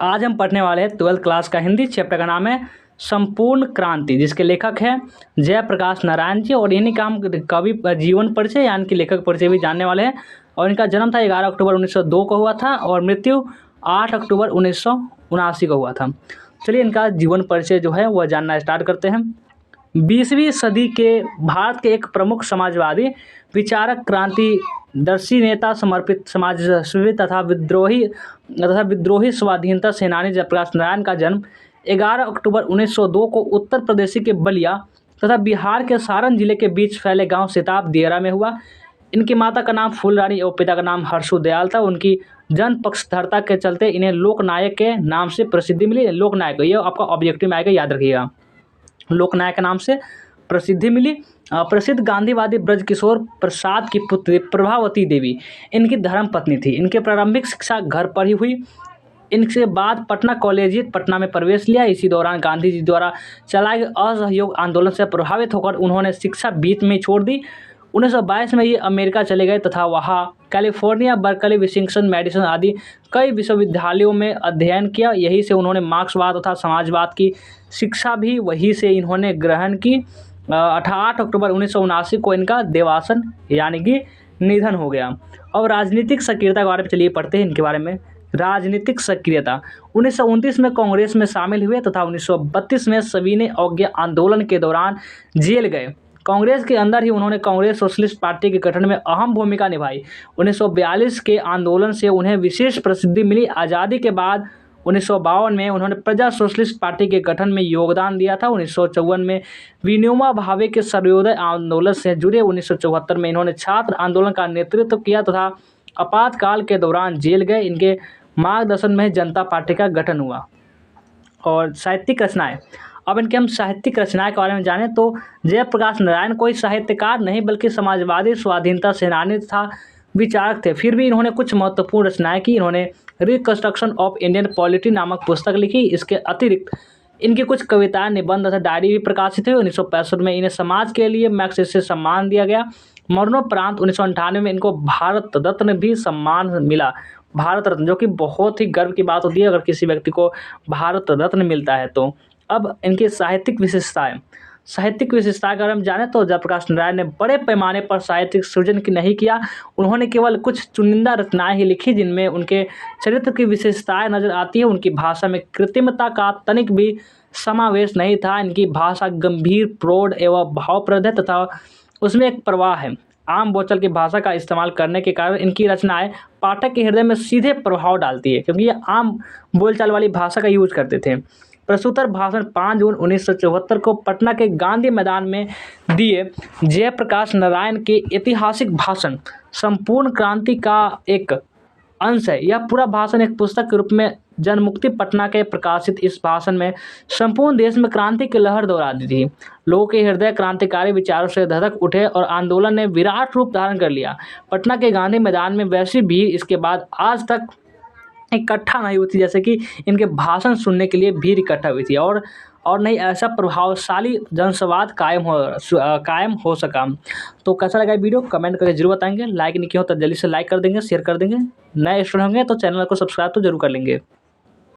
आज हम पढ़ने वाले हैं 12th क्लास का हिंदी चैप्टर का नाम है संपूर्ण क्रांति, जिसके लेखक हैं जयप्रकाश नारायण जी। और इन्हीं का हम कवि जीवन परिचय यानी कि लेखक परिचय भी जानने वाले हैं। और इनका जन्म था 11 अक्टूबर 1902 को हुआ था और मृत्यु 8 अक्टूबर 1979 को हुआ था। चलिए इनका जीवन परिचय जो है वह जानना स्टार्ट करते हैं। 20वीं सदी के भारत के एक प्रमुख समाजवादी विचारक, क्रांतिदर्शी नेता, समर्पित समाजसेवी तथा विद्रोही स्वाधीनता सेनानी जयप्रकाश नारायण का जन्म 11 अक्टूबर 1902 को उत्तर प्रदेश के बलिया तथा बिहार के सारण जिले के बीच फैले गांव सिताब दियरा में हुआ। इनकी माता का नाम फूलरानी एवं पिता का नाम हर्षु दयाल था। उनकी जन पक्षधरता के चलते इन्हें लोकनायक के नाम से प्रसिद्धि मिली। लोकनायक, ये आपका ऑब्जेक्टिव में आएगा, याद रखिएगा। लोकनायक के नाम से प्रसिद्धि मिली। प्रसिद्ध गांधीवादी ब्रजकिशोर प्रसाद की पुत्री प्रभावती देवी इनकी धर्मपत्नी थी। इनके प्रारंभिक शिक्षा घर पर ही हुई। इनके बाद पटना कॉलेजिएट पटना में प्रवेश लिया। इसी दौरान गांधी जी द्वारा चलाए गए असहयोग आंदोलन से प्रभावित होकर उन्होंने शिक्षा बीच में छोड़ दी। 1922 में ये अमेरिका चले गए तथा वहाँ कैलिफोर्निया, बर्कली, विशिंगटन, मेडिसन आदि कई विश्वविद्यालयों में अध्ययन किया। यहीं से उन्होंने मार्क्सवाद तथा समाजवाद की शिक्षा भी वहीं से इन्होंने ग्रहण की। 8 अक्टूबर 1979 को इनका देवासन यानी कि निधन हो गया। और राजनीतिक सक्रियता के बारे में चलिए पढ़ते हैं इनके बारे में। राजनीतिक सक्रियता 1929 में कांग्रेस में शामिल हुए तथा 1932 में सविनय अवज्ञा आंदोलन के दौरान जेल गए। कांग्रेस के अंदर ही उन्होंने कांग्रेस सोशलिस्ट पार्टी के गठन में अहम भूमिका निभाई। 1942 के आंदोलन से उन्हें विशेष प्रसिद्धि मिली। आज़ादी के बाद 1952 में उन्होंने प्रजा सोशलिस्ट पार्टी के गठन में योगदान दिया था। 1954 में विनोबा भावे के सर्वोदय आंदोलन से जुड़े। 1974 में इन्होंने छात्र आंदोलन का नेतृत्व किया तथा आपातकाल के दौरान जेल गए। इनके मार्गदर्शन में जनता पार्टी का गठन हुआ। और साहित्यिक रचनाएं, अब इनके हम साहित्यिक रचनाएं के बारे में जानें तो जयप्रकाश नारायण कोई साहित्यकार नहीं बल्कि समाजवादी, स्वाधीनता सेनानी तथा विचारक थे। फिर भी इन्होंने कुछ महत्वपूर्ण रचनाएं की। इन्होंने रिकंस्ट्रक्शन ऑफ इंडियन पॉलिटी नामक पुस्तक लिखी। इसके अतिरिक्त इनकी कुछ कविताएं, निबंध तथा डायरी भी प्रकाशित हुई। 1965 में इन्हें समाज के लिए मैग्सेसे से सम्मान दिया गया। मरणोपरांत 1998 में इनको भारत रत्न भी सम्मान मिला। भारत रत्न, जो कि बहुत ही गर्व की बात होती है अगर किसी व्यक्ति को भारत रत्न मिलता है तो। अब इनकी साहित्यिक विशेषताएं के बारे में जाने तो जयप्रकाश नारायण ने बड़े पैमाने पर साहित्यिक सृजन की नहीं किया। उन्होंने केवल कुछ चुनिंदा रचनाएं ही लिखी जिनमें उनके चरित्र की विशेषताएं नजर आती है। उनकी भाषा में कृत्रिमता का तनिक भी समावेश नहीं था। इनकी भाषा गंभीर, प्रौढ़ एवं भावप्रद है तथा उसमें एक प्रवाह है। आम बोलचाल की भाषा का इस्तेमाल करने के कारण इनकी रचनाएं पाठक के हृदय में सीधे प्रभाव डालती है, क्योंकि ये आम बोलचाल वाली भाषा का यूज करते थे। प्रसूतर भाषण 5 जून 1974 को पटना के गांधी मैदान में दिए जयप्रकाश नारायण के ऐतिहासिक भाषण संपूर्ण क्रांति का एक अंश है। यह पूरा भाषण एक पुस्तक के रूप में जनमुक्ति पटना के प्रकाशित इस भाषण में संपूर्ण देश में क्रांति की लहर दोहरा दी थी। लोगों के हृदय क्रांतिकारी विचारों से धधक उठे और आंदोलन ने विराट रूप धारण कर लिया। पटना के गांधी मैदान में वैसी भीड़ इसके बाद आज तक इकट्ठा नहीं हुई थी जैसे कि इनके भाषण सुनने के लिए भीड़ इकट्ठा हुई थी। और नहीं ऐसा प्रभावशाली जनसंवाद कायम हो सका। तो कैसा लगा वीडियो कमेंट करके जरूर बताएंगे। लाइक नहीं किया हो तो जल्दी से लाइक कर देंगे, शेयर कर देंगे। नए स्टूडेंट होंगे तो चैनल को सब्सक्राइब तो जरूर कर लेंगे।